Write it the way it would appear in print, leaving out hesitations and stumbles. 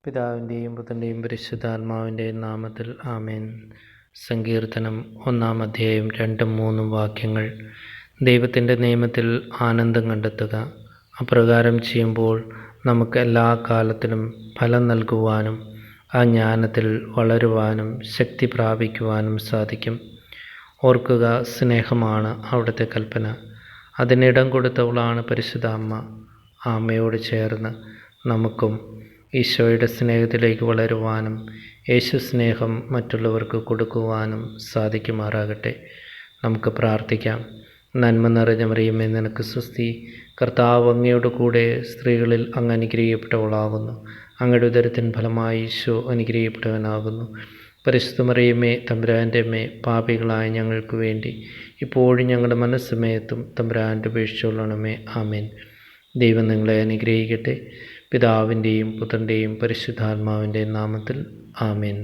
പിതാവിൻ്റെയും പുത്രൻ്റെയും പരിശുദ്ധാത്മാവിൻ്റെയും നാമത്തിൽ ആമേൻ. സങ്കീർത്തനം 1-ാം 2-3 വാക്യങ്ങൾ. ദൈവത്തിൻ്റെ നിയമത്തിൽ ആനന്ദം കണ്ടെത്തുക. അപ്രകാരം ചെയ്യുമ്പോൾ നമുക്ക് എല്ലാ കാലത്തിലും ഫലം നൽകുവാനും ആ ജ്ഞാനത്തിൽ വളരുവാനും ശക്തി പ്രാപിക്കുവാനും സാധിക്കും. ഓർക്കുക, സ്നേഹമാണ് അവിടുത്തെ കൽപ്പന. അതിനിടം കൊടുത്തവളാണ് പരിശുദ്ധ അമ്മ. ആ അമ്മയോട് ചേർന്ന് നമുക്കും ഈശോയുടെ സ്നേഹത്തിലേക്ക് വളരുവാനും യേശു സ്നേഹം മറ്റുള്ളവർക്ക് കൊടുക്കുവാനും സാധിക്കുമാറാകട്ടെ. നമുക്ക് പ്രാർത്ഥിക്കാം. നന്മ നിറഞ്ഞ മറിയമേ, നിനക്ക് സ്തുതി. കർത്താവ് അങ്ങയോട് കൂടെ സ്ത്രീകളിൽ അങ്ങ് അനുഗ്രഹിക്കപ്പെട്ടവളാകുന്നു. അങ്ങയുടെ ഉദരത്തിൻ ഫലമായി ഈശോ അനുഗ്രഹിക്കപ്പെട്ടവനാകുന്നു. പരിശുദ്ധ മറിയമേ, തമ്പുരാൻ്റെ അമ്മേ, പാപികളായ ഞങ്ങൾക്ക് വേണ്ടി ഇപ്പോഴും ഞങ്ങളുടെ മനസ്സമയത്തും തമ്പുരാൻ്റെ അപേക്ഷിച്ചുകൊള്ളണമേ. ആമേൻ. ദൈവം നിങ്ങളെ അനുഗ്രഹിക്കട്ടെ. പിതാവിൻ്റെയും പുത്രൻ്റെയും പരിശുദ്ധാത്മാവിൻ്റെയും നാമത്തിൽ ആമേൻ.